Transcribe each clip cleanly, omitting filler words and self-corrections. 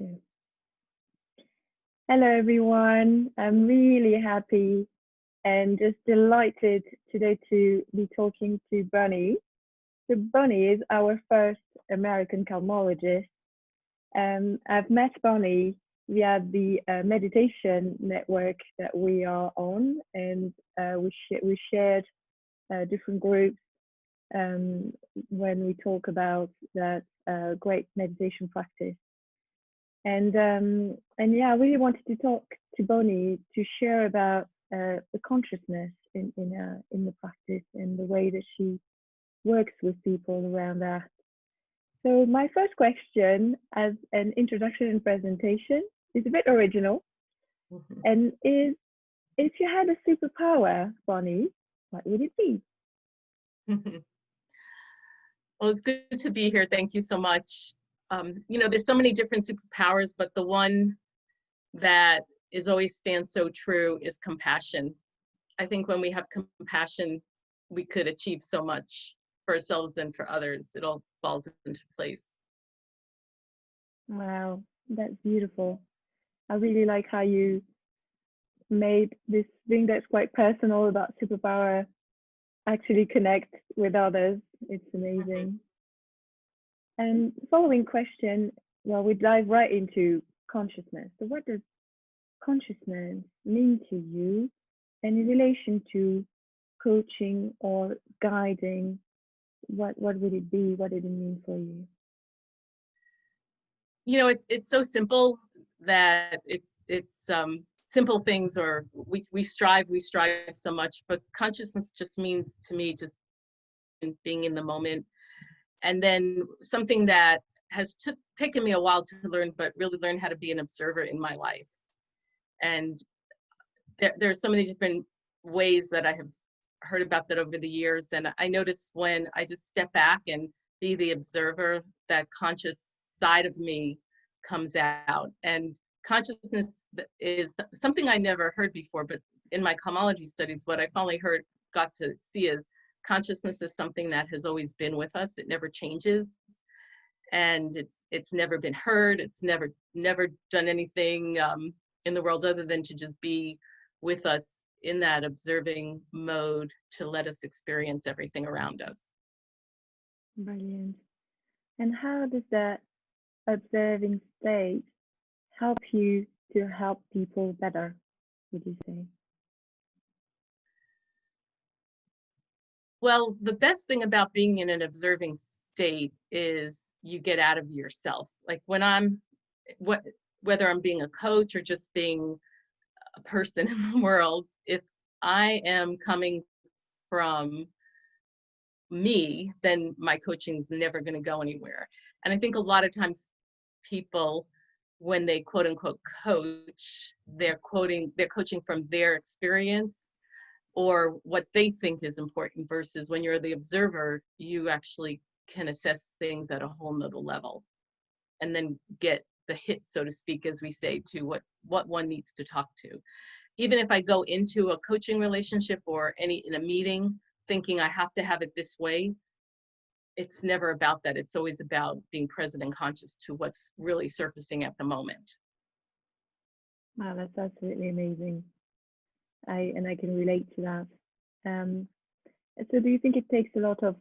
Okay. Hello, everyone. I'm really happy and just delighted today to be talking to Bonni. So Bonni is our first American calmologist. I've met Bonni via the meditation network that we are on, and we shared different groups when we talk about that great meditation practice. And yeah, I really wanted to talk to Bonni to share about the consciousness in the practice and the way that she works with people around that. So my first question, as an introduction and presentation, is a bit original, and is if you had a superpower, Bonni, what would it be? Well, it's good to be here. Thank you so much. There's so many different superpowers, but the one that always stands so true is compassion. I think when we have compassion, we could achieve so much for ourselves and for others. It all falls into place. Wow, that's beautiful. I really like how you made this thing that's quite personal about superpower actually connect with others. It's amazing. And following question, well, we dive right into consciousness. So what does consciousness mean to you, and in relation to coaching or guiding, what would it be? What did it mean for you? It's so simple that it's simple things, or we strive so much, but consciousness just means to me just being in the moment. And then something that has taken me a while to learn, but really learn how to be an observer in my life. And there are so many different ways that I have heard about that over the years. And I notice when I just step back and be the observer, that conscious side of me comes out. And consciousness is something I never heard before, but in my calmology studies, what I finally got to see is consciousness is something that has always been with us. It never changes. And it's never been heard. It's never done anything in the world other than to just be with us in that observing mode, to let us experience everything around us. Brilliant. And how does that observing state help you to help people better, would you say? Well, the best thing about being in an observing state is you get out of yourself. Like when whether I'm being a coach or just being a person in the world, if I am coming from me, then my coaching is never going to go anywhere. And I think a lot of times people, when they quote unquote coach, they're coaching from their experience or what they think is important, versus when you're the observer, you actually can assess things at a whole nother level and then get the hit, so to speak, as we say, to what one needs to talk to. Even if I go into a coaching relationship or in a meeting thinking I have to have it this way, it's never about that. It's always about being present and conscious to what's really surfacing at the moment. Wow, that's absolutely amazing. I can relate to that. So do you think it takes a lot of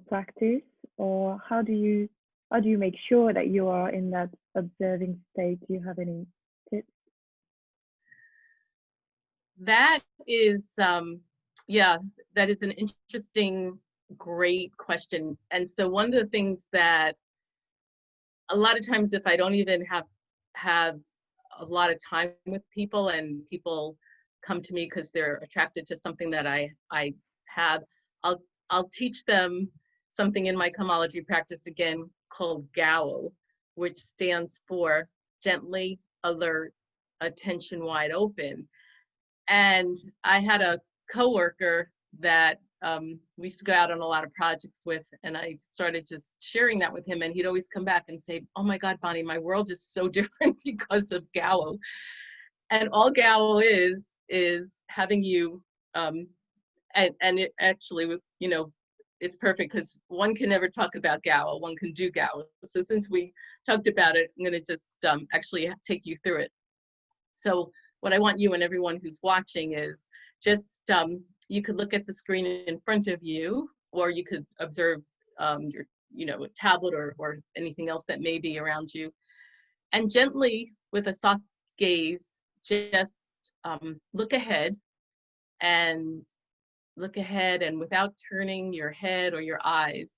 practice, or how do you make sure that you are in that observing state? Do you have any tips? That is, that is an interesting, great question. And so one of the things that a lot of times, if I don't even have a lot of time with people and people come to me because they're attracted to something that I have, I'll teach them something in my calmology practice, again, called GAO, which stands for gently, alert, attention wide open. And I had a coworker that we used to go out on a lot of projects with, and I started just sharing that with him, and he'd always come back and say, "Oh my God, Bonni, my world is so different because of GAO." And all GAO is having you, and it actually, it's perfect because one can never talk about Gower, one can do Gower. So since we talked about it, I'm going to just actually take you through it. So what I want you and everyone who's watching is just, you could look at the screen in front of you, or you could observe your tablet or anything else that may be around you. And gently, with a soft gaze, just look ahead and without turning your head or your eyes,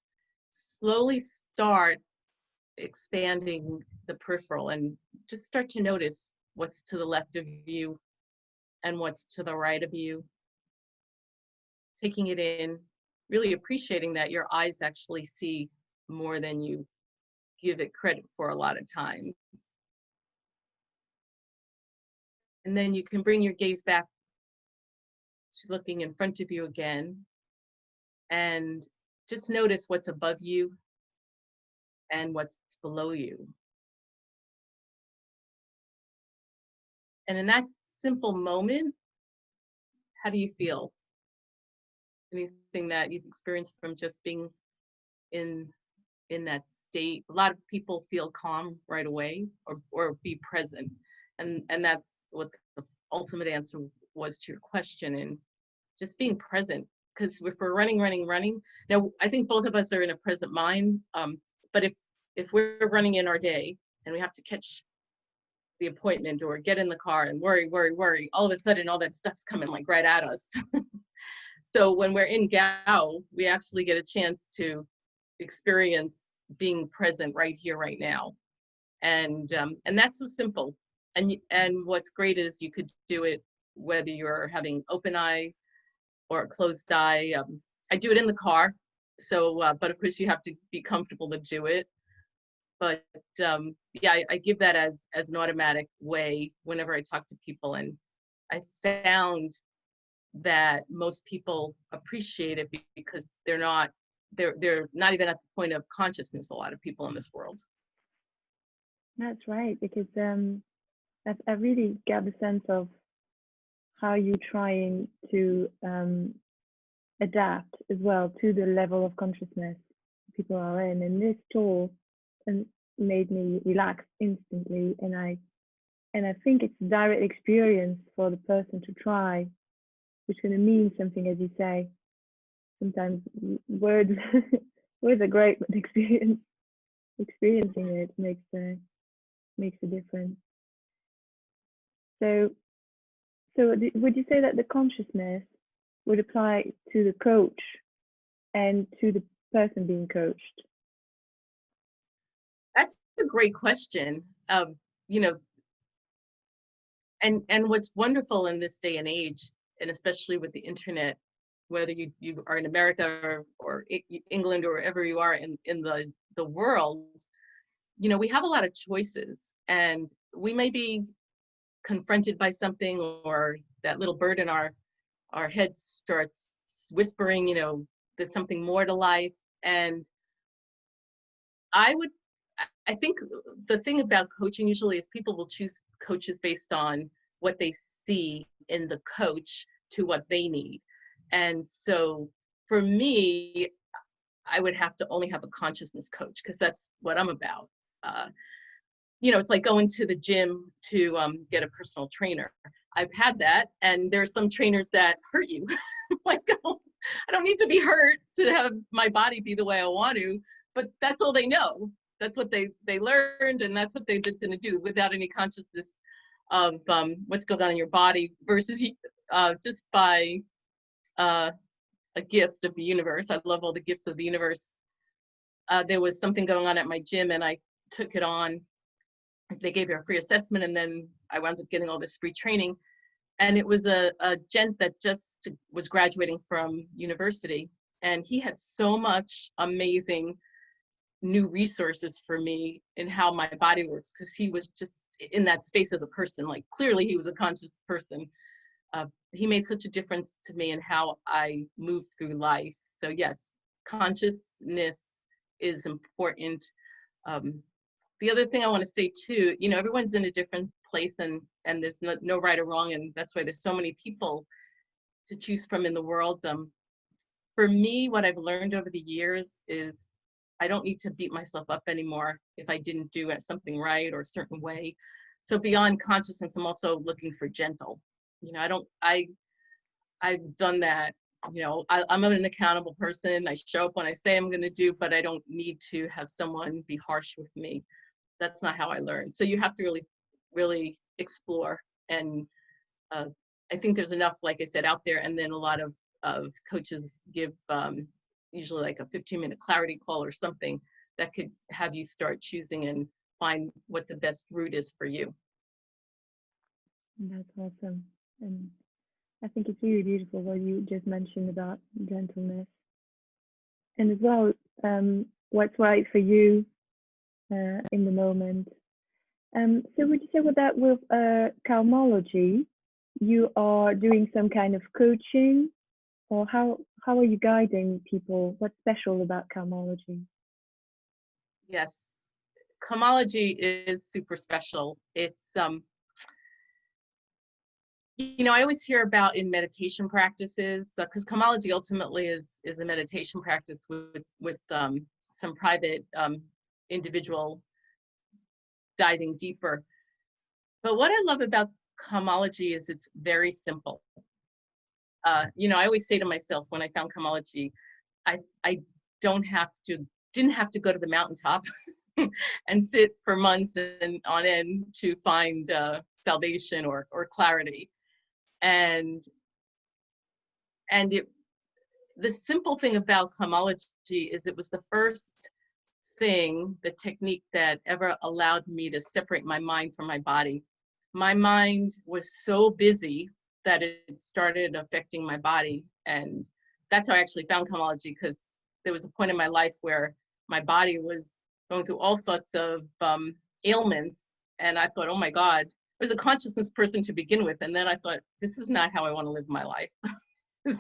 slowly start expanding the peripheral and just start to notice what's to the left of you and what's to the right of you. Taking it in, really appreciating that your eyes actually see more than you give it credit for a lot of times. And then you can bring your gaze back to looking in front of you again and just notice what's above you and what's below you. And in that simple moment, how do you feel? Anything that you've experienced from just being in that state? A lot of people feel calm right away, or be present. And that's what the ultimate answer was to your question, and just being present. Because if we're running, now I think both of us are in a present mind, but if we're running in our day and we have to catch the appointment or get in the car and worry, all of a sudden all that stuff's coming like right at us. So when we're in Gao, we actually get a chance to experience being present right here, right now. And that's so simple. And what's great is you could do it whether you're having open eye or a closed eye. I do it in the car, so but of course you have to be comfortable to do it. But yeah, I give that as an automatic way whenever I talk to people, and I found that most people appreciate it because they're not even at the point of consciousness, a lot of people in this world. That's right, because I really get the sense of how you're trying to adapt as well to the level of consciousness people are in. And this tool made me relax instantly, and I think it's a direct experience for the person to try, which is going to mean something, as you say. Sometimes words are great, but experiencing it makes a difference. So would you say that the consciousness would apply to the coach and to the person being coached? That's a great question. You know, and what's wonderful in this day and age, and especially with the internet, whether you are in America or England or wherever you are in the world, you know, we have a lot of choices, and we may be confronted by something, or that little bird in our head starts whispering, you know, there's something more to life. And I think the thing about coaching usually is people will choose coaches based on what they see in the coach to what they need. And so for me, I would have to only have a consciousness coach, because that's what I'm about. You know, it's like going to the gym to get a personal trainer. I've had that, and there's some trainers that hurt you. Like, I don't need to be hurt to have my body be the way I want to, but that's all they know. That's what they learned, and that's what they're going to do without any consciousness of what's going on in your body, versus just by a gift of the universe. I love all the gifts of the universe. There was something going on at my gym, and I took it on. They gave me a free assessment, and then I wound up getting all this free training. And it was a gent that just was graduating from university, and he had so much amazing new resources for me in how my body works, because he was just in that space as a person. Like, clearly he was a conscious person. He made such a difference to me in how I move through life. So yes, consciousness is important. The other thing I want to say too, you know, everyone's in a different place, and there's no right or wrong, and that's why there's so many people to choose from in the world. for me, what I've learned over the years is I don't need to beat myself up anymore if I didn't do something right or a certain way. So beyond consciousness, I'm also looking for gentle. You know, I've done that. You know, I'm an accountable person. I show up when I say I'm going to do, but I don't need to have someone be harsh with me. That's not how I learn. So you have to really, really explore. And I think there's enough, like I said, out there. And then a lot of coaches give usually like a 15-minute clarity call or something that could have you start choosing and find what the best route is for you. That's awesome. And I think it's really beautiful what you just mentioned about gentleness. And as well, what's right for you in the moment. So would you say with that, with Calmology, you are doing some kind of coaching, or how are you guiding people? What's special about Calmology? Yes, Calmology is super special. It's you know, I always hear about in meditation practices, because Calmology ultimately is a meditation practice with some private individual diving deeper. But what I love about Calmology is it's very simple. You know, I always say to myself when I found Calmology, I didn't have to go to the mountaintop and sit for months and on end to find salvation or clarity. And the simple thing about Calmology is it was the first thing, the technique that ever allowed me to separate my mind from my body. My mind was so busy that it started affecting my body. And that's how I actually found Calmology, because there was a point in my life where my body was going through all sorts of ailments. And I thought, oh my God, I was a consciousness person to begin with. And then I thought, this is not how I want to live my life. This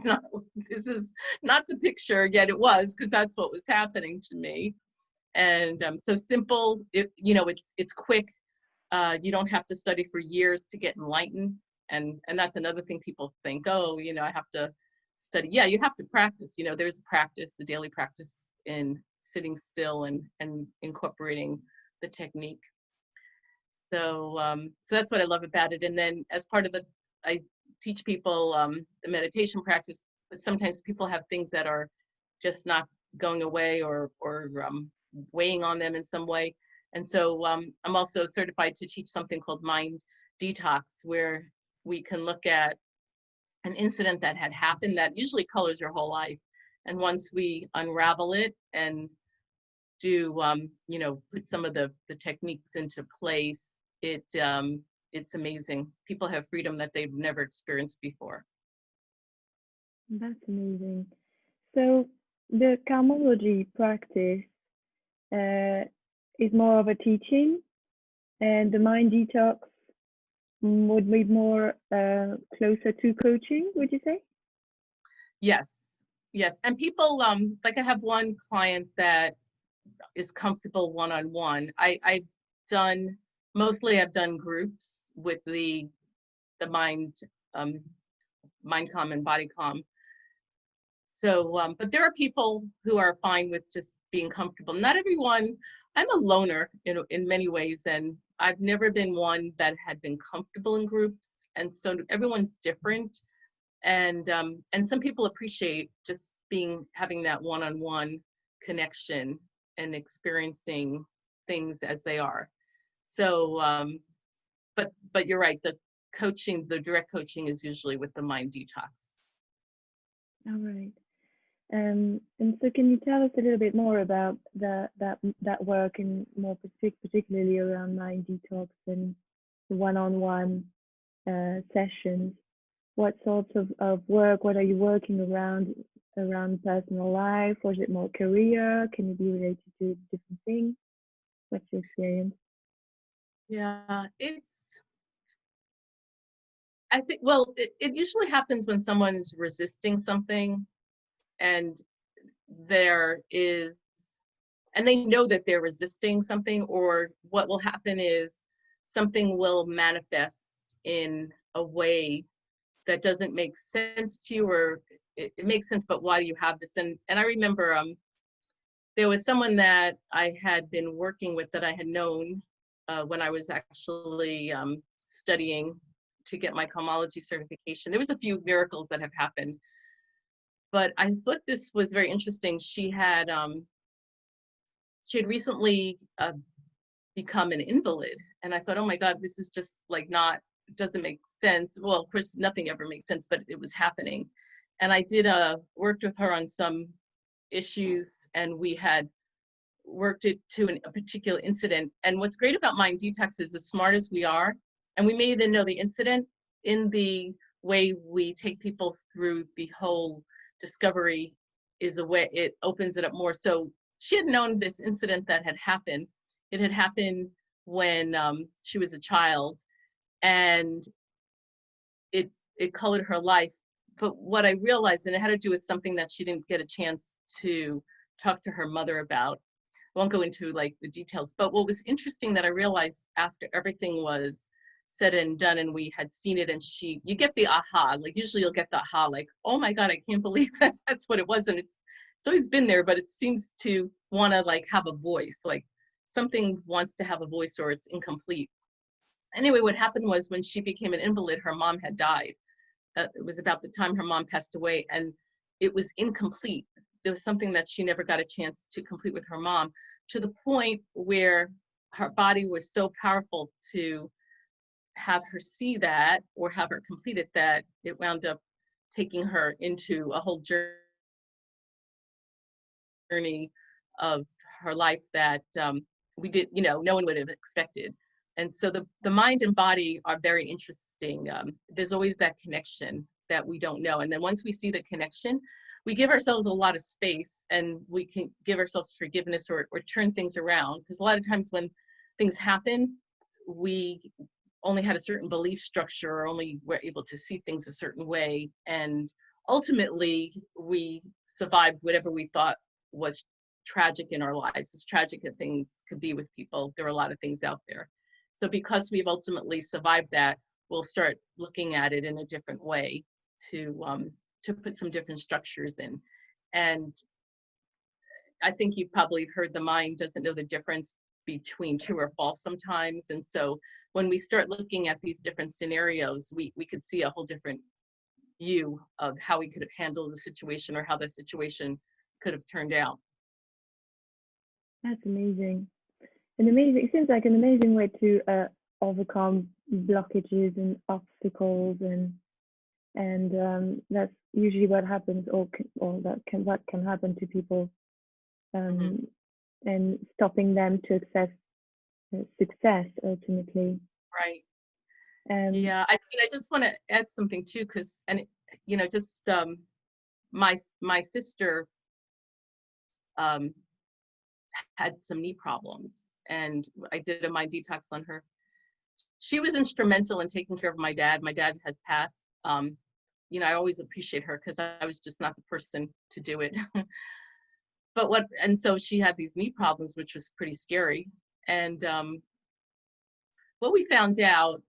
is not the picture, yet it was, because that's what was happening to me. And so simple, you know, it's quick. You don't have to study for years to get enlightened. And that's another thing people think, oh, you know, I have to study. Yeah, you have to practice. You know, there's a practice, a daily practice in sitting still and incorporating the technique. So so that's what I love about it. And then as part of I teach people the meditation practice, but sometimes people have things that are just not going away or weighing on them in some way. And so I'm also certified to teach something called Mind Detox, where we can look at an incident that had happened that usually colors your whole life. And once we unravel it and do, you know, put some of the techniques into place, it's amazing. People have freedom that they've never experienced before. That's amazing. So the Calmology practice is more of a teaching, and the mind detox would be more closer to coaching, would you say? Yes, yes. And people, like I have one client that is comfortable one-on-one. I've done groups with the mind calm and body calm. So, but there are people who are fine with just being comfortable. Not everyone. I'm a loner in many ways, and I've never been one that had been comfortable in groups. And so everyone's different, and some people appreciate just having that one-on-one connection and experiencing things as they are. So, but you're right. The direct coaching is usually with the mind detox. All right. And so can you tell us a little bit more about that work, and more particularly around mind detox and the one-on-one sessions? What sorts of work, what are you working around personal life, or is it more career? Can it be related to different things? What's your experience? Yeah, I think, well, it usually happens when someone's resisting something and they know that they're resisting something, or what will happen is something will manifest in a way that doesn't make sense to you, or it makes sense, but why do you have this? And I remember there was someone that I had been working with that I had known when I was actually studying to get my Calmology certification. There was a few miracles that have happened, but I thought this was very interesting. She had recently become an invalid, and I thought, oh my God, this is just like doesn't make sense. Well, of course, nothing ever makes sense, but it was happening. And I did worked with her on some issues, and we had worked it to a particular incident. And what's great about Mind Detox is, as smart as we are, and we may even know the incident, in the way we take people through the whole discovery is a way it opens it up more. So she had known this incident that had happened. It had happened when she was a child, and it colored her life. But what I realized, and it had to do with something that she didn't get a chance to talk to her mother about. I won't go into like the details, but what was interesting that I realized after everything was said and done and we had seen it, and you get the aha, like usually you'll get the aha, like, oh my God, I can't believe that that's what it was. And it's always been there, but it seems to want to like have a voice, like something wants to have a voice or it's incomplete. Anyway, what happened was when she became an invalid, her mom had died. It was about the time her mom passed away, and it was incomplete. There was something that she never got a chance to complete with her mom, to the point where her body was so powerful to have her see that or have her complete it, that it wound up taking her into a whole journey of her life that we did, no one would have expected. And so the mind and body are very interesting. There's always that connection that we don't know. And then once we see the connection, we give ourselves a lot of space, and we can give ourselves forgiveness or turn things around. Because a lot of times when things happen, we only had a certain belief structure, or only were able to see things a certain way. And ultimately, we survived whatever we thought was tragic in our lives. As tragic as things could be with people, there are a lot of things out there. So because we've ultimately survived that, we'll start looking at it in a different way to put some different structures in. And I think you've probably heard the mind doesn't know the difference between true or false sometimes. And so when we start looking at these different scenarios, we could see a whole different view of how we could have handled the situation, or how the situation could have turned out. That's amazing. It seems like an amazing way to overcome blockages and obstacles, and that's usually what happens, what can happen to people, and stopping them to access success ultimately. Right. Yeah, I just want to add something too, because my sister had some knee problems, and I did a Mind Detox on her. She was instrumental in taking care of my dad. My dad has passed. I always appreciate her because I was just not the person to do it. And so she had these knee problems, which was pretty scary. And what we found out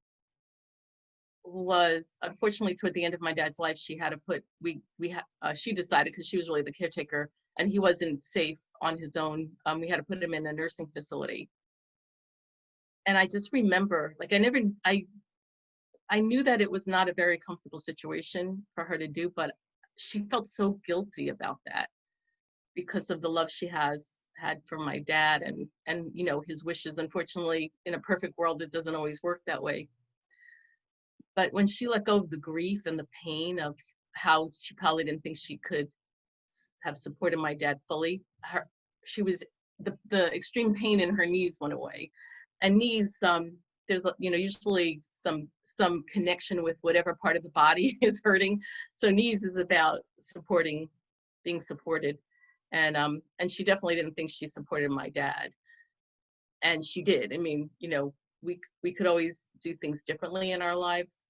was, unfortunately, toward the end of my dad's life, she had to put, she decided, because she was really the caretaker and he wasn't safe on his own, we had to put him in a nursing facility. And I just remember, like, I knew that it was not a very comfortable situation for her to do, but she felt so guilty about that because of the love she had for my dad and his wishes. Unfortunately, in a perfect world, it doesn't always work that way. But when she let go of the grief and the pain of how she probably didn't think she could have supported my dad fully, the extreme pain in her knees went away. And knees, there's usually some connection with whatever part of the body is hurting. So knees is about being supported. And she definitely didn't think she supported my dad. And she did. I mean, we could always do things differently in our lives.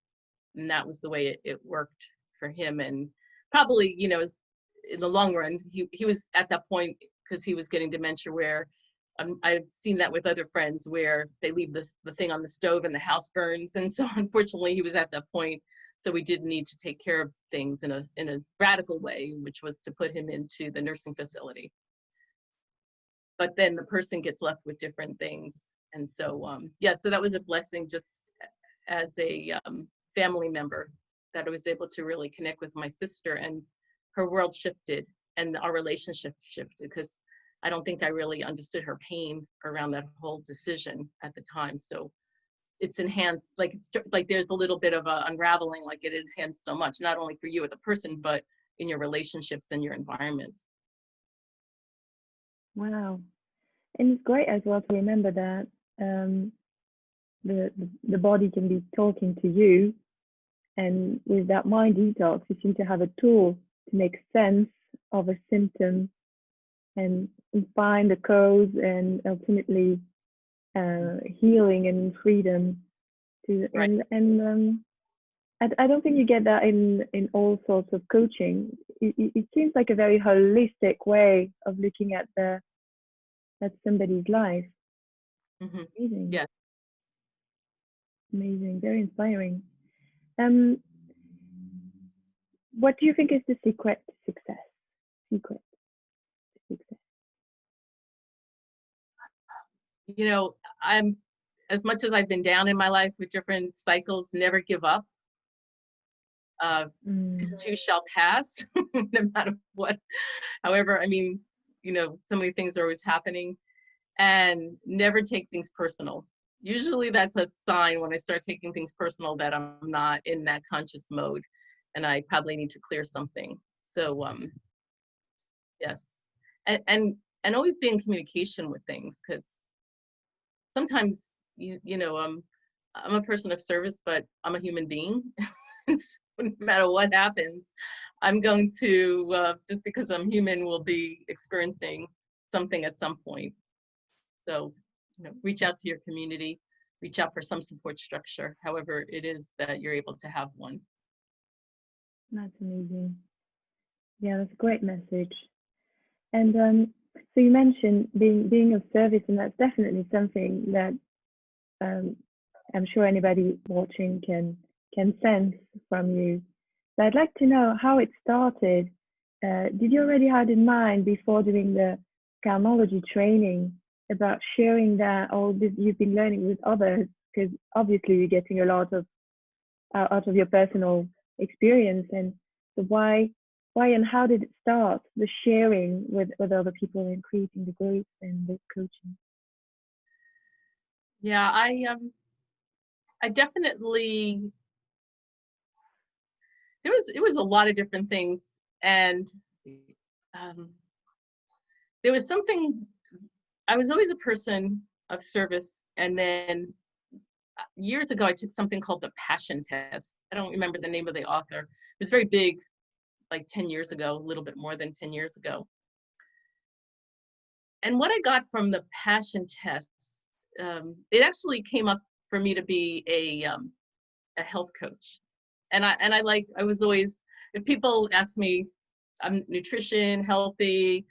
And that was the way it worked for him. And probably, in the long run, he was at that point, because he was getting dementia, where I've seen that with other friends where they leave the thing on the stove and the house burns. And so unfortunately, he was at that point So we did need to take care of things in a radical way, which was to put him into the nursing facility. But then the person gets left with different things. And so, yeah, so that was a blessing just as a family member, that I was able to really connect with my sister, and her world shifted and our relationship shifted, because I don't think I really understood her pain around that whole decision at the time. So it's enhanced, like it's like there's a little bit of a unraveling, like it enhanced so much, not only for you as a person, but in your relationships and your environment. Wow. And it's great as well to remember that the body can be talking to you, and with that mind detox, you seem to have a tool to make sense of a symptom and find the cause, and ultimately healing and freedom. Right. And I don't think you get that in all sorts of coaching. It seems like a very holistic way of looking at somebody's life. Mm-hmm. Amazing. Yeah. Amazing. Very inspiring. What do you think is the secret to success? Secret to success. You know, I'm, as much as I've been down in my life with different cycles, never give up. This too shall pass, no matter what. However, I mean, you know, so many things are always happening, and never take things personal. Usually that's a sign when I start taking things personal that I'm not in that conscious mode, and I probably need to clear something. So, yes, and always be in communication with things, because sometimes you know, I'm a person of service, but I'm a human being. So no matter what happens, I'm going to, just because I'm human, will be experiencing something at some point. So, you know, reach out to your community, reach out for some support structure, however it is that you're able to have one. That's amazing. Yeah, that's a great message. And so you mentioned being of service, and that's definitely something that I'm sure anybody watching can sense from you. So I'd like to know how it started. Did you already have in mind before doing the Calmology training about sharing that all this you've been learning with others? Because obviously you're getting a lot of out of your personal experience, and so why and how did it start, the sharing with other people and creating the groups and the coaching? Yeah, I definitely, it was a lot of different things, and um, there was something. I was always a person of service, and then years ago I took something called the Passion Test. I don't remember the name of the author. It was very big, like 10 years ago, a little bit more than 10 years ago. And what I got from the Passion Test, it actually came up for me to be a health coach. And I was always, if people ask me, I'm nutrition, healthy,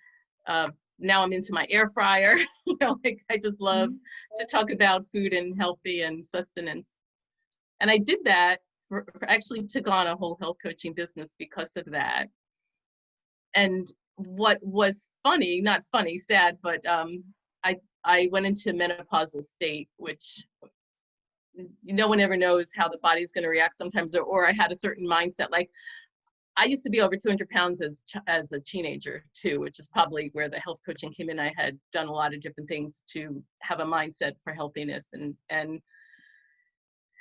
now I'm into my air fryer, you know, like I just love to talk about food and healthy and sustenance. And I did that, actually took on a whole health coaching business because of that. And what was funny, not funny, sad, but I went into menopausal state, which no one ever knows how the body's going to react sometimes, or I had a certain mindset. Like I used to be over 200 pounds as a teenager too, which is probably where the health coaching came in. I had done a lot of different things to have a mindset for healthiness, and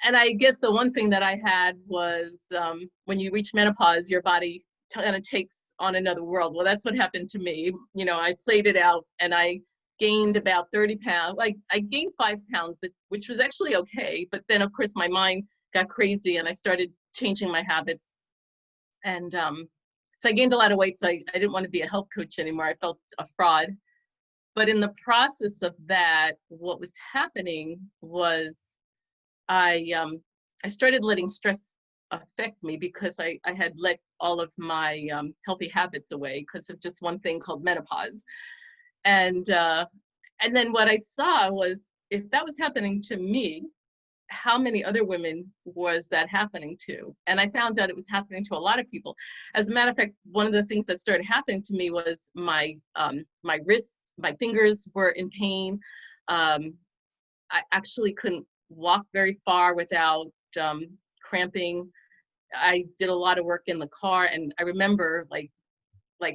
I guess the one thing that I had was when you reach menopause, your body kind of takes on another world. Well, that's what happened to me. You know, I played it out, and I gained about 30 pounds. Like I gained 5 pounds, which was actually okay. But then, of course, my mind got crazy, and I started changing my habits. And so I gained a lot of weight. So I didn't want to be a health coach anymore. I felt a fraud. But in the process of that, what was happening was I started letting stress affect me, because I had let all of my healthy habits away because of just one thing called menopause. And then what I saw was, if that was happening to me, how many other women was that happening to? And I found out it was happening to a lot of people. As a matter of fact, one of the things that started happening to me was my wrists, my fingers were in pain. I actually couldn't walk very far without cramping. I did a lot of work in the car, and I remember like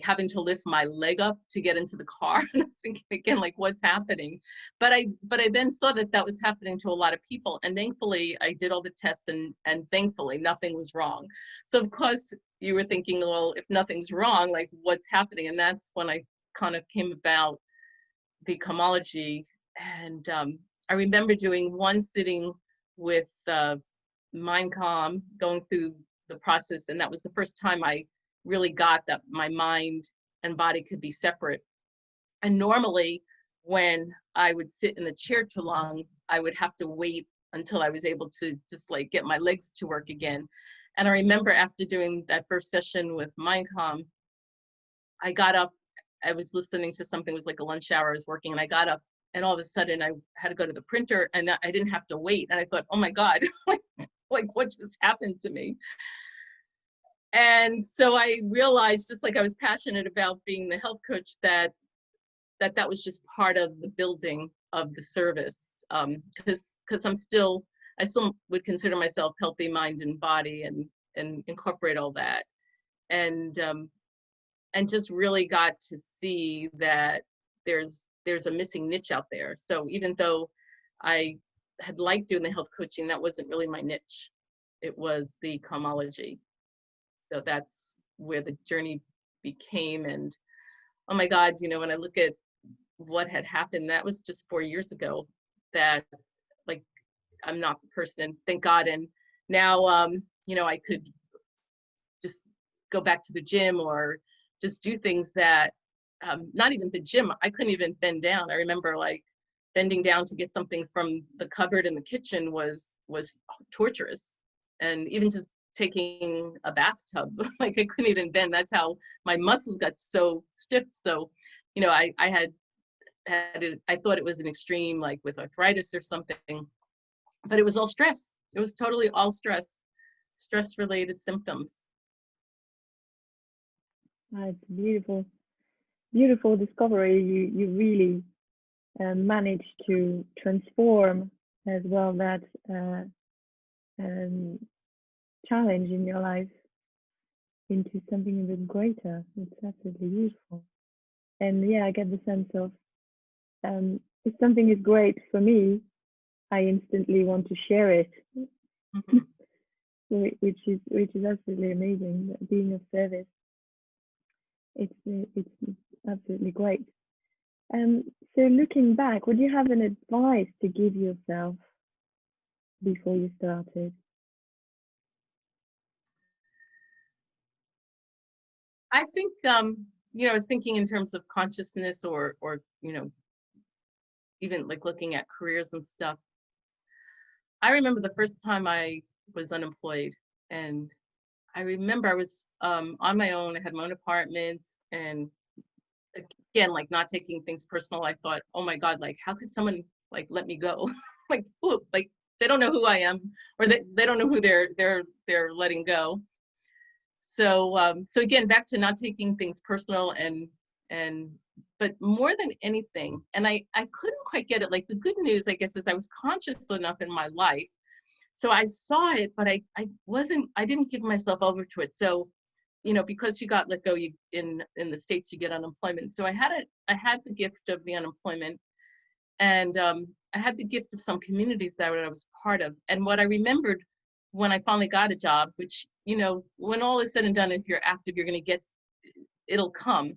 having to lift my leg up to get into the car. And I'm thinking again, like, what's happening? But I then saw that that was happening to a lot of people. And thankfully I did all the tests, and thankfully nothing was wrong. So of course you were thinking, well, if nothing's wrong, like what's happening? And that's when I kind of came about the Calmology. And I remember doing one sitting with Mind Calm, going through the process. And that was the first time I really got that my mind and body could be separate. And normally when I would sit in the chair too long, I would have to wait until I was able to just like get my legs to work again. And I remember after doing that first session with Mind Calm, I got up, I was listening to something, it was like a lunch hour, I was working, and I got up, and all of a sudden I had to go to the printer, and I didn't have to wait. And I thought, oh my God, like what just happened to me? And so I realized, just like I was passionate about being the health coach, that was just part of the building of the service. Because I still would consider myself healthy mind and body, and incorporate all that. And just really got to see that there's a missing niche out there. So even though I had liked doing the health coaching, that wasn't really my niche. It was the Calmology. So that's where the journey became. And oh my God, you know, when I look at what had happened, that was just 4 years ago, that like, I'm not the person, thank God. And now, you know, I could just go back to the gym or just do things that, not even the gym, I couldn't even bend down. I remember like bending down to get something from the cupboard in the kitchen was torturous. And even just taking a bathtub, like I couldn't even bend. That's how my muscles got so stiff. So, you know, I had it, I thought it was an extreme, like with arthritis or something, but it was all stress. It was totally all stress related symptoms. It's beautiful, beautiful discovery. You really managed to transform as well that challenge in your life into something even greater. It's absolutely beautiful. And yeah, I get the sense of if something is great for me, I instantly want to share it, Mm-hmm. which is absolutely amazing. Being of service, it's absolutely great. So looking back, would you have an advice to give yourself before you started? I think, you know, I was thinking in terms of consciousness, or, you know, even like looking at careers and stuff. I remember the first time I was unemployed, and I remember I was on my own. I had my own apartment, and again, like not taking things personal, I thought, oh my God, like how could someone like let me go? Like, who, like they don't know who I am, or they don't know who they're letting go. So so again, back to not taking things personal, and but more than anything, and I couldn't quite get it. Like the good news, I guess, is I was conscious enough in my life, so I saw it, but I didn't give myself over to it. So, you know, because you got let go, you in the States you get unemployment. So I had the gift of the unemployment, and I had the gift of some communities that I was part of. And what I remembered when I finally got a job, which, you know, when all is said and done, if you're active, you're going to get, it'll come.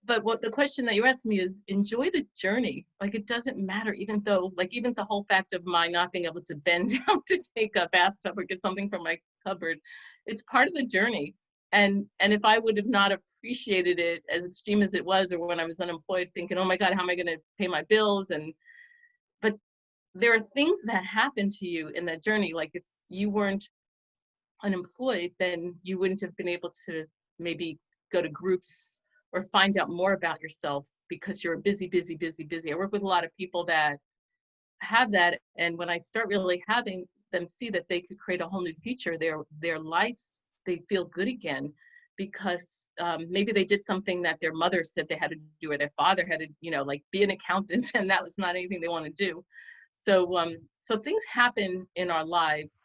But what the question that you asked me is, enjoy the journey. Like, it doesn't matter, even though, like, even the whole fact of my not being able to bend down to take a bathtub or get something from my cupboard, it's part of the journey. And if I would have not appreciated it as extreme as it was, or when I was unemployed thinking, oh my God, how am I going to pay my bills? But there are things that happen to you in that journey. Like if you weren't unemployed, then you wouldn't have been able to maybe go to groups or find out more about yourself, because you're busy. I work with a lot of people that have that, and when I start really having them see that they could create a whole new future, their lives, they feel good again, because maybe they did something that their mother said they had to do, or their father had to, you know, like be an accountant, and that was not anything they want to do. So things happen in our lives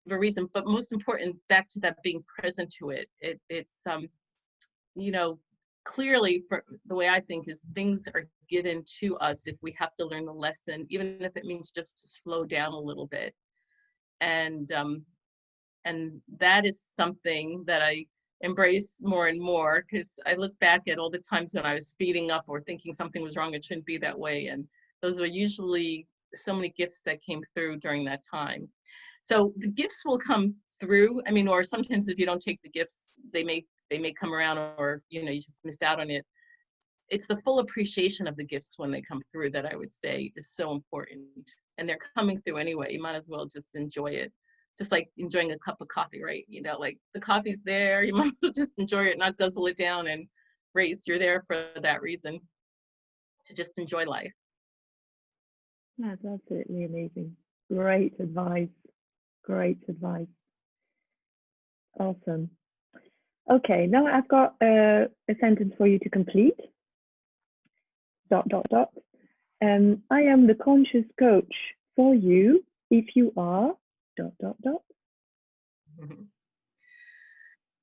for a reason, but most important, back to that being present to it. It's you know, clearly, for the way I think is, things are given to us if we have to learn the lesson, even if it means just to slow down a little bit. And that is something that I embrace more and more, because I look back at all the times when I was speeding up or thinking something was wrong, it shouldn't be that way. And those were usually so many gifts that came through during that time. So the gifts will come through. I mean, or sometimes if you don't take the gifts, they may come around, or, you know, you just miss out on it. It's the full appreciation of the gifts when they come through that I would say is so important. And they're coming through anyway. You might as well just enjoy it. Just like enjoying a cup of coffee, right? You know, like the coffee's there, you might as well just enjoy it, not guzzle it down and race. You're there for that reason, to just enjoy life. That's absolutely amazing. Great advice. Great advice. Awesome. Okay, now I've got a sentence for you to complete. ... I am the conscious coach for you if you are ...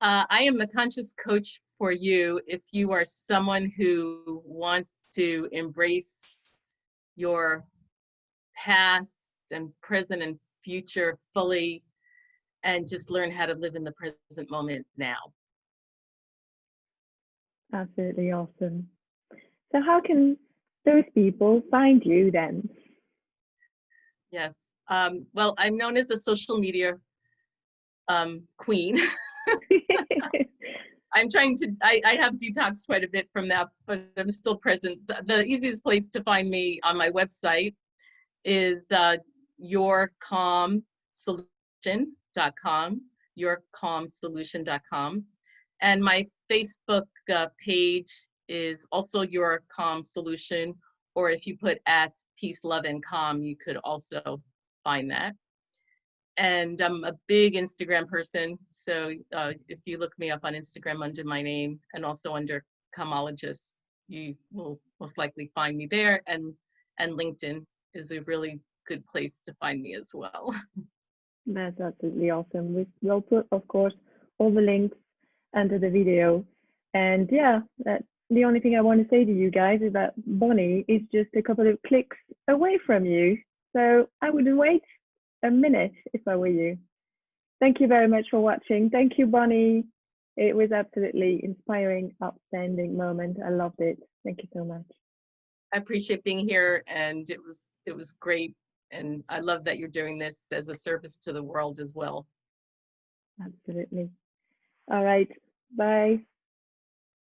I am the conscious coach for you if you are someone who wants to embrace your past and present and future fully, and just learn how to live in the present moment now. Absolutely awesome. So how can those people find you then? Yes. Well, I'm known as a social media queen. I'm trying to, I have detoxed quite a bit from that, but I'm still present. The easiest place to find me on my website is yourcalmsolution.com, yourcalmsolution.com. And my Facebook page is also Your Calm Solution, or if you put at Peace, Love, and Calm, you could also find that. And I'm a big Instagram person, so if you look me up on Instagram under my name and also under Calmologist, you will most likely find me there. And LinkedIn is a really good place to find me as well. That's absolutely awesome. We'll put, of course, all the links under the video. And yeah, that's the only thing I want to say to you guys is that Bonni is just a couple of clicks away from you. So I wouldn't wait a minute if I were you. Thank you very much for watching. Thank you, Bonni. It was absolutely inspiring, outstanding moment. I loved it. Thank you so much. I appreciate being here, and it was great. And I love that you're doing this as a service to the world as well. Absolutely. All right. Bye.